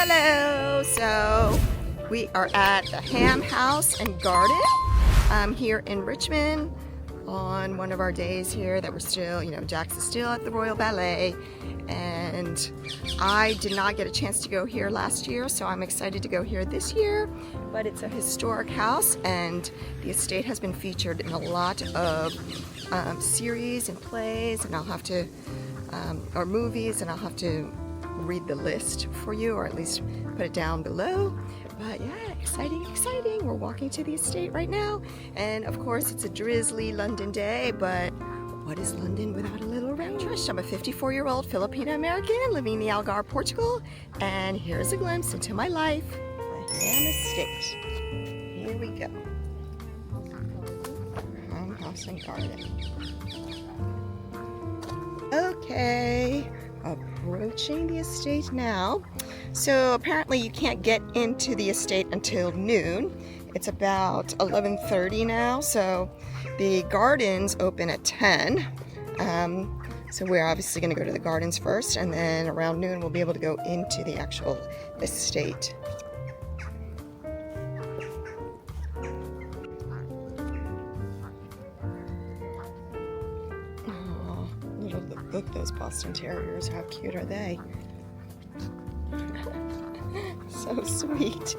Hello! So we are at the Ham House and Garden here in Richmond on one of our days here that we're still, Jax is still at the Royal Ballet, and I did not get a chance to go here last year, so I'm excited to go here this year. But it's a historic house, and the estate has been featured in a lot of series and plays, and I'll have to, or movies, and I'll have to read the list for you, or at least put it down below. But yeah, exciting, exciting. We're walking to the estate right now, and of course it's a drizzly London day, but what is London without a little rain? I'm Trish. I'm a 54-year-old Filipina-American living in the Algarve, Portugal, and here's a glimpse into my life, the Ham Estate. Here we go. Ham House and Garden. Okay, approaching the estate now. So apparently you can't get into the estate until noon. It's about 11:30 now, so the gardens open at 10. So we're obviously going to go to the gardens first, and then around noon we'll be able to go into the actual estate. Oh, look, those Boston Terriers, how cute are they? So sweet.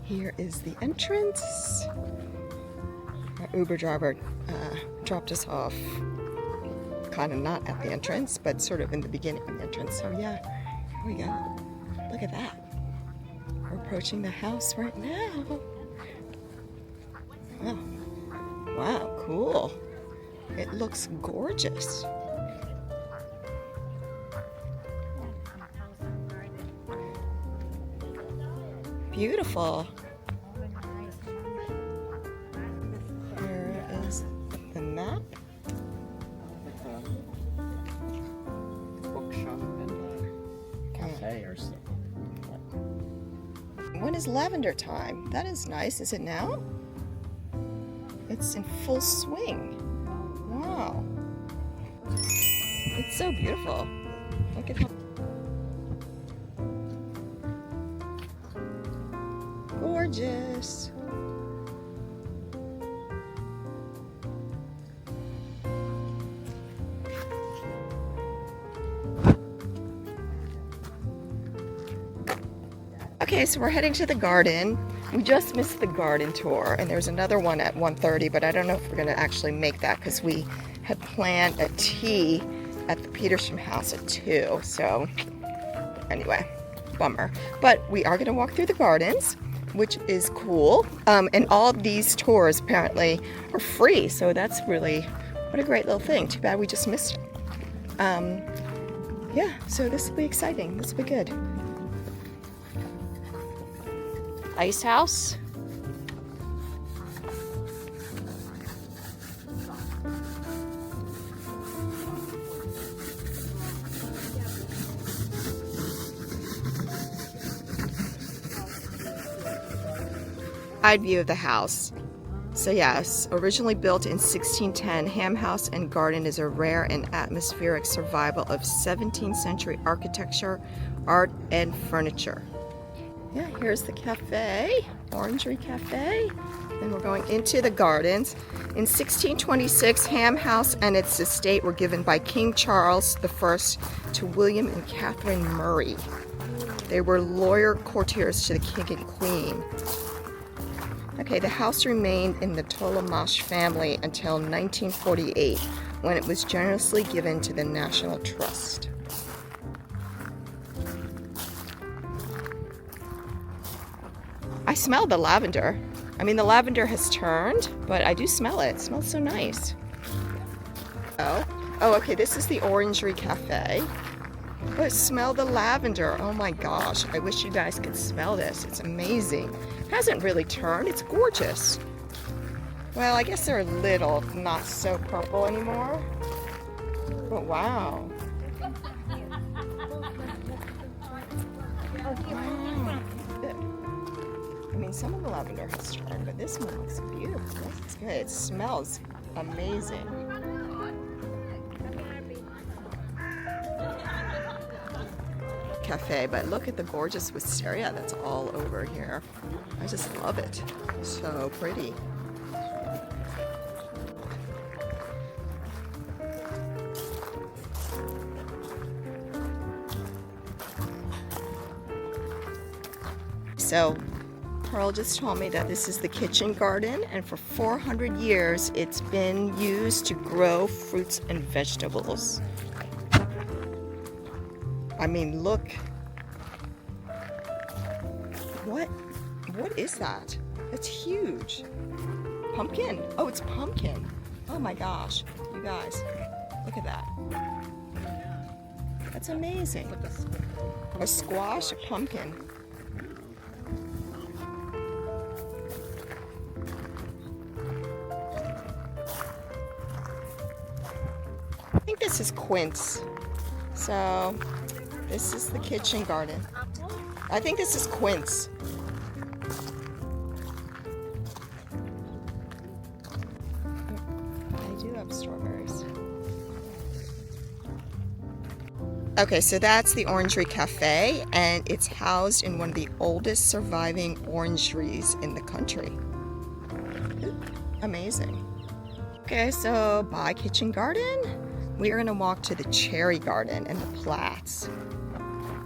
Here is the entrance. Our Uber driver dropped us off, kind of not at the entrance, but sort of in the beginning of the entrance. So yeah, here we go. Look at that. We're approaching the house right now. Oh, wow, cool. It looks gorgeous. Beautiful. Here is the map. Bookshop and cafe or something. When is lavender time? That is nice. Is it now? It's in full swing. Wow. It's so beautiful. Look at how gorgeous. Okay, so we're heading to the garden. We just missed the garden tour, and there's another one at 1:30, but I don't know if we're going to actually make that because we had planned a tea at the Petersham house at 2. So anyway, bummer. But we are going to walk through the gardens, which is cool. And all of these tours apparently are free, so that's really, what a great little thing. Too bad we just missed it. Yeah, so this will be exciting. This will be good. Ice house. Side view of the house. So yes, originally built in 1610, Ham House and Garden is a rare and atmospheric survival of 17th century architecture, art, and furniture. Yeah, here's the cafe, Orangery Cafe, and we're going into the gardens. In 1626, Ham House and its estate were given by King Charles I to William and Catherine Murray. They were loyal courtiers to the king and queen. Okay, the house remained in the Tolamash family until 1948, when it was generously given to the National Trust. I smell the lavender. I mean, the lavender has turned, but I do smell it. It smells so nice. Oh, okay, this is the Orangery Cafe. Oh, smell the lavender. Oh my gosh, I wish you guys could smell this. It's amazing. It hasn't really turned. It's gorgeous. Well, I guess they're a little not so purple anymore. But wow. I mean, some of the lavender has turned, but this one looks beautiful. It's good. It smells amazing. cafe, but look at the gorgeous wisteria that's all over here. I just love it. So pretty. So Pearl just told me that this is the kitchen garden, and for 400 years it's been used to grow fruits and vegetables. I mean, look. What is that? It's huge. Pumpkin. Oh, it's pumpkin. Oh my gosh. You guys, look at that. That's amazing. A squash, a pumpkin. I think this is quince. So this is the kitchen garden. I think this is quince. I do have strawberries. Okay, so that's the Orangery Cafe, and it's housed in one of the oldest surviving orangeries in the country. Amazing. Okay, so by kitchen garden, we are going to walk to the cherry garden and the plants.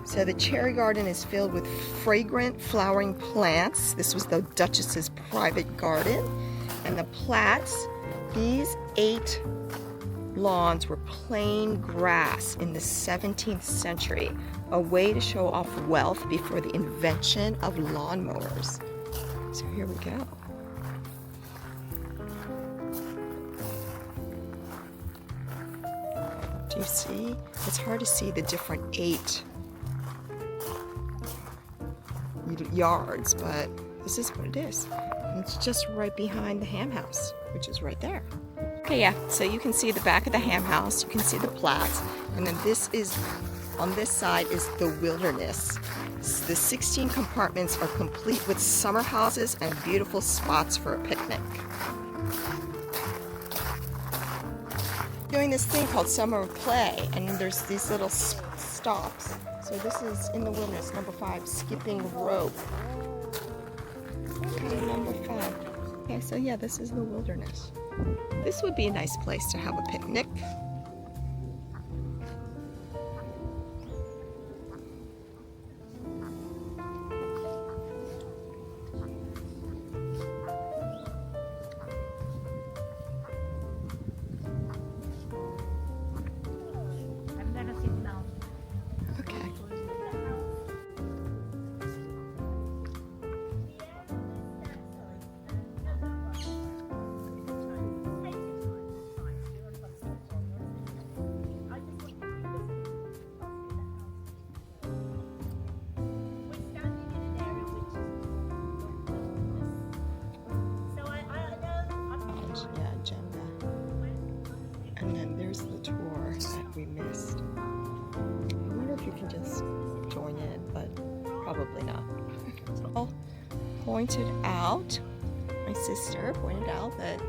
So the cherry garden is filled with fragrant flowering plants. This was the Duchess's private garden. And the plants, these 8 lawns were plain grass in the 17th century, a way to show off wealth before the invention of lawnmowers. So here we go. Do you see? It's hard to see the different 8 yards, but this is what it is. And it's just right behind the ham house, which is right there. Okay, yeah, so you can see the back of the ham house, you can see the plats, and then this is, on this side is the wilderness. The 16 compartments are complete with summer houses and beautiful spots for a picnic. Doing this thing called Summer of Play, and there's these little stops. So this is in the wilderness, number 5, skipping rope. Okay, number 5. Okay, so yeah, this is the wilderness. This would be a nice place to have a picnic. There's the tour that we missed. I wonder if you can just join in, but probably not. Pointed out, my sister pointed out that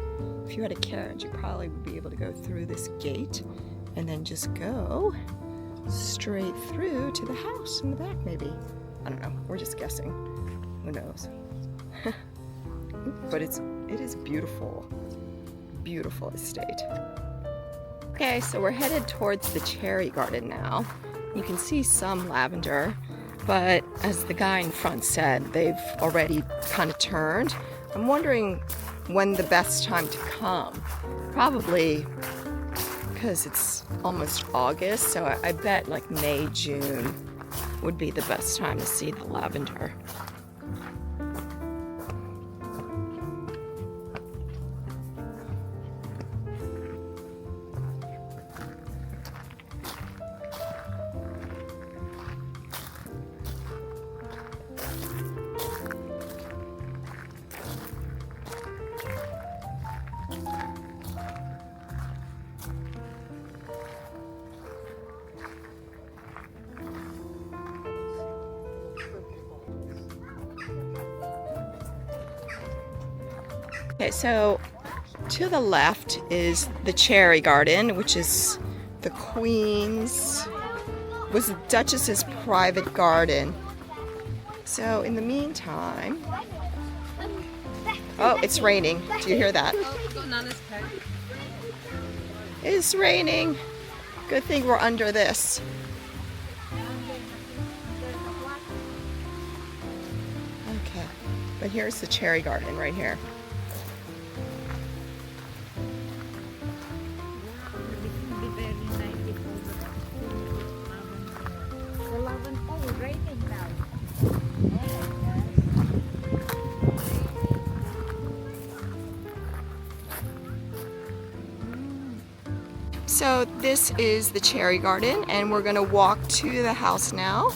if you had a carriage, you probably would be able to go through this gate and then just go straight through to the house in the back, maybe. I don't know. We're just guessing. Who knows? But it is beautiful. Beautiful estate. Okay, so we're headed towards the cherry garden now. You can see some lavender, but as the guy in front said, they've already kind of turned. I'm wondering when the best time to come. Probably because it's almost August, so I bet like May, June would be the best time to see the lavender. Okay, so to the left is the cherry garden, which is the Queen's was Duchess's private garden. So in the meantime, oh, it's raining. Do you hear that? It's raining. Good thing we're under this. Okay, but here's the cherry garden right here. So this is the cherry garden, and we're gonna walk to the house now.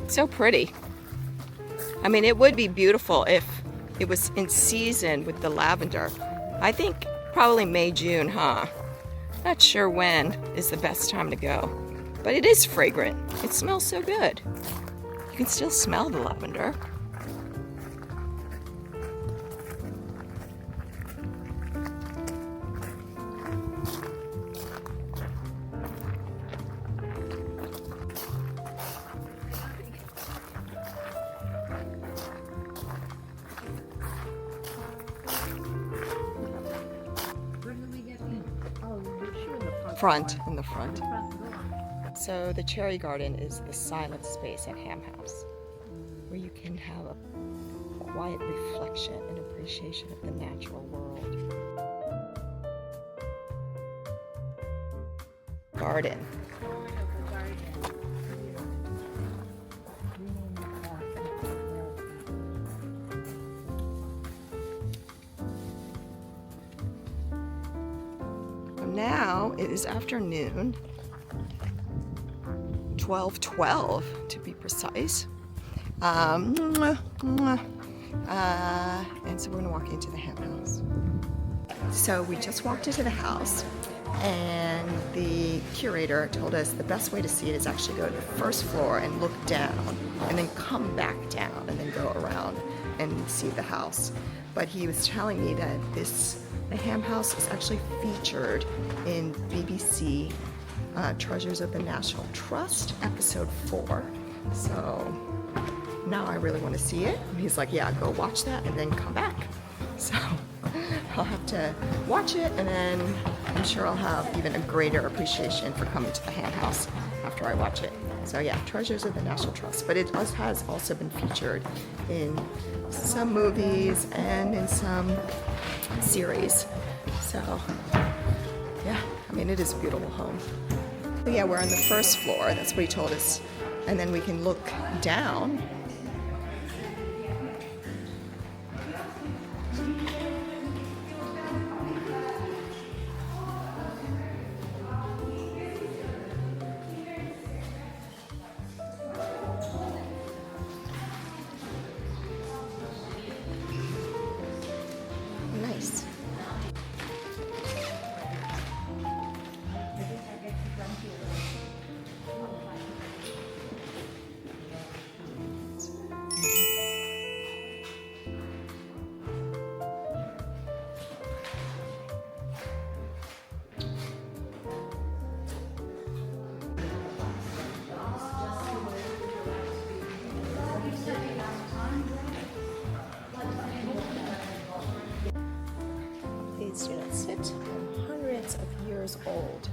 So pretty. I mean, it would be beautiful if it was in season with the lavender. I think probably May, June, huh? Not sure when is the best time to go, but it is fragrant. It smells so good. You can still smell the lavender. In the front. So the cherry garden is the silent space at Ham House, where you can have a quiet reflection and appreciation of the natural world. Garden. Now it is afternoon, 12:12 to be precise. And so we're gonna walk into the Ham House. So we just walked into the house, and the curator told us the best way to see it is actually go to the first floor and look down, and then come back down, and then go around and see the house. But he was telling me that the Ham House is actually featured in BBC Treasures of the National Trust, episode 4. So now I really want to see it. And he's like, yeah, go watch that and then come back. So I'll have to watch it, and then I'm sure I'll have even a greater appreciation for coming to the Ham House after I watch it. So yeah, Treasures of the National Trust. But it has also been featured in some movies and in some series. So yeah, I mean, it is a beautiful home. But yeah, we're on the first floor. That's what he told us. And then we can look down. Nice. These units sit are hundreds of years old.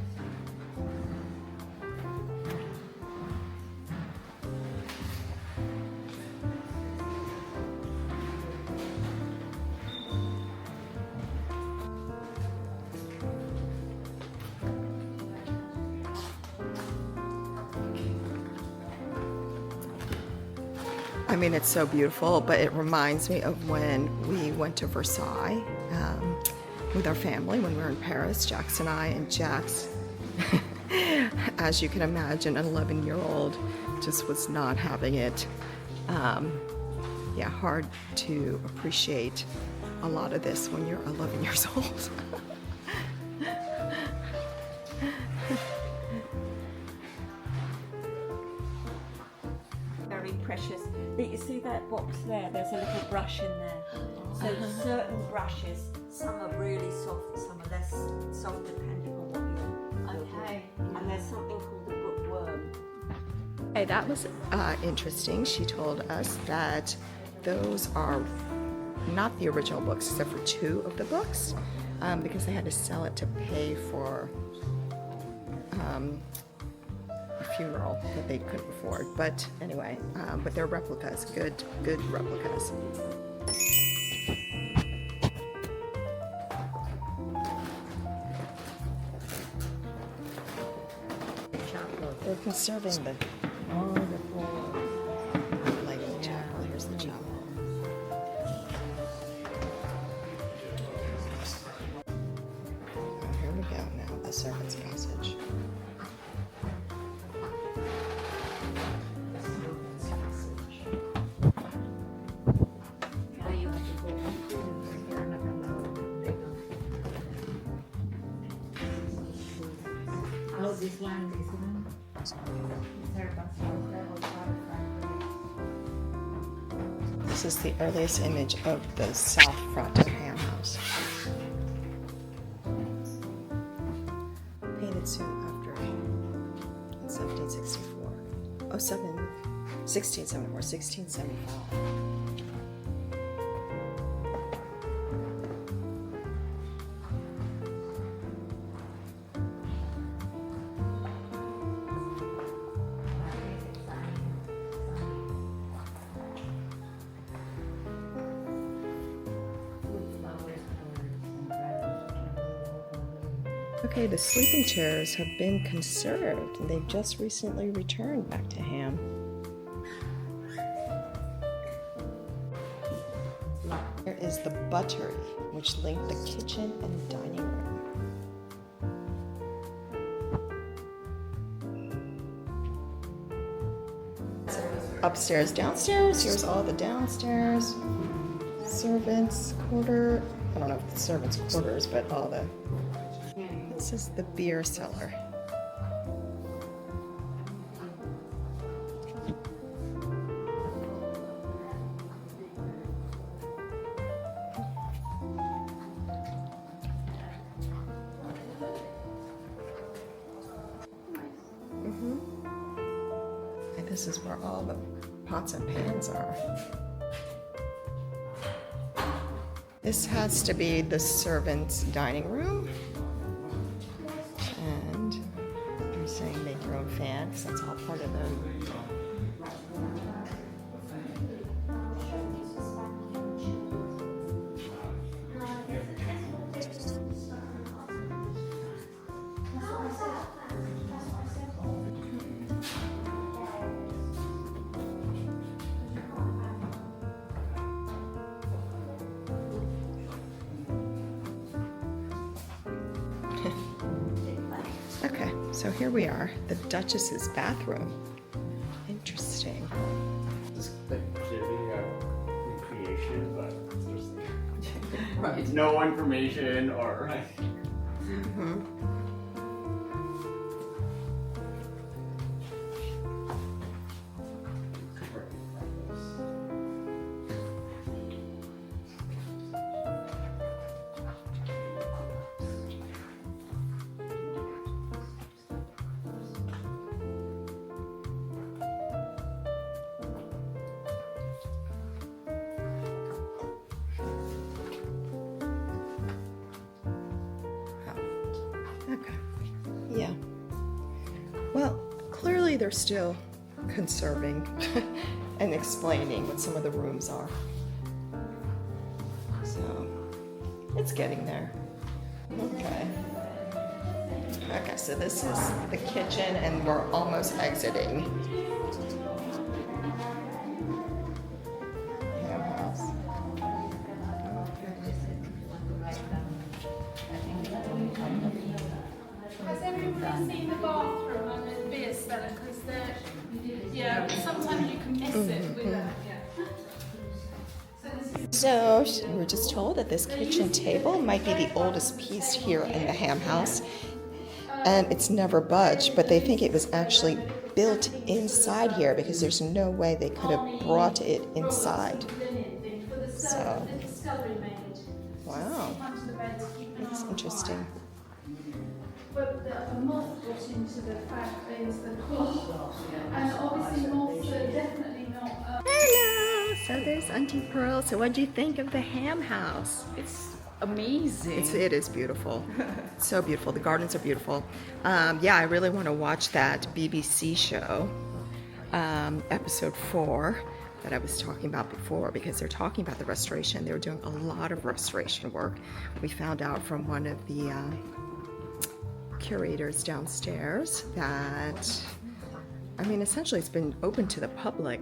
I mean, it's so beautiful, but it reminds me of when we went to Versailles with our family when we were in Paris, Jax and I. And Jax, as you can imagine, an 11-year-old just was not having it. Yeah, hard to appreciate a lot of this when you're 11 years old. Very precious. There is see that box there? There's a little brush in there. So certain brushes, some are really soft, some are less soft depending on what you're looking. And there's something called the bookworm. Hey, that was interesting. She told us that those are not the original books, except for 2 of the books, because they had to sell it to pay for a funeral that they couldn't afford. But anyway, but they're replicas, good replicas. They're conserving the light in the chapel. Here's the chapel. Oh, here we go now, the servants' passage. Oh, this one. This is the earliest image of the south front of Ham House. Painted soon after 1764. Oh, 1674, 1675. Okay, the sleeping chairs have been conserved, and they've just recently returned back to Ham. Here is the buttery, which linked the kitchen and dining room. Upstairs, downstairs. Here's all the downstairs. Servants' quarter. I don't know if it's servants' quarters, but all the. This is the beer cellar. And this is where all the pots and pans are. This has to be the servants' dining room. And they're saying make your own fan, because that's all part of the. Okay, so here we are, the Duchess's bathroom. Interesting. This could be a recreation, but there's no information or. Okay, yeah. Well, clearly they're still conserving and explaining what some of the rooms are. So, it's getting there. Okay. Okay, so this is the kitchen and we're almost exiting. Ham house. Has everybody seen the bathroom and the beer cellar? Because they're, yeah, sometimes you can miss it with that, yeah. So we were just told that this kitchen table might be the oldest piece here in the Ham house, and it's never budged, but they think it was actually built inside here because there's no way they could have brought it inside. So, wow, that's interesting. But the moth got into the fabric, the cloth, and obviously moths are definitely not. Hello! So there's Auntie Pearl. So what do you think of the ham house? It's amazing. It is beautiful. So beautiful. The gardens are beautiful. Yeah, I really want to watch that BBC show, episode 4, that I was talking about before, because they're talking about the restoration. They were doing a lot of restoration work. We found out from one of the curators downstairs that, I mean, essentially it's been open to the public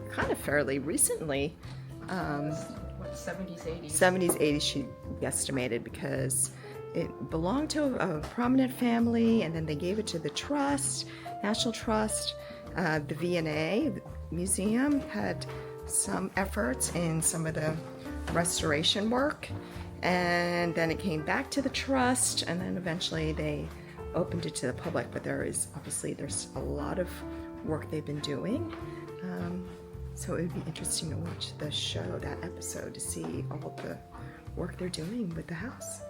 kind of fairly recently. What, 70s, 80s? 70s, 80s, she estimated, because it belonged to a prominent family, and then they gave it to the trust, National Trust. The V&A Museum had some efforts in some of the restoration work, and then it came back to the trust, and then eventually they opened it to the public. But there's a lot of work they've been doing, so it would be interesting to watch the show, that episode, to see all the work they're doing with the house.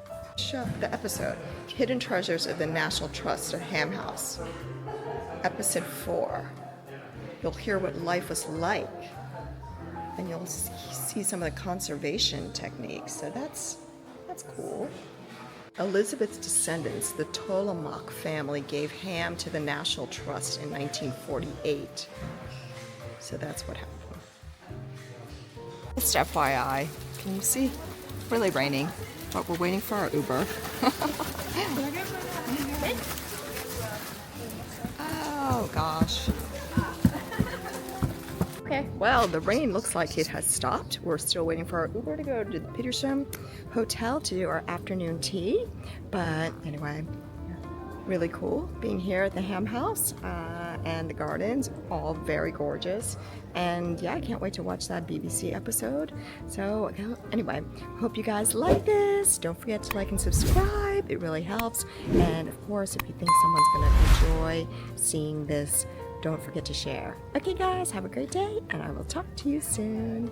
The episode, Hidden Treasures of the National Trust of Ham House, episode 4. You'll hear what life was like, and you'll see some of the conservation techniques. So that's cool. Elizabeth's descendants, the Tolomak family, gave ham to the National Trust in 1948. So that's what happened. Just FYI, can you see? Really raining, but we're waiting for our Uber. Oh gosh. Okay, well, the rain looks like it has stopped. We're still waiting for our Uber to go to the Petersham Hotel to do our afternoon tea. But anyway, really cool being here at the ham house, and the gardens, all very gorgeous. And yeah, I can't wait to watch that BBC episode. So anyway, hope you guys like this. Don't forget to like and subscribe. It really helps. And of course, if you think someone's gonna enjoy seeing this, don't forget to share. Okay guys, have a great day, and I will talk to you soon.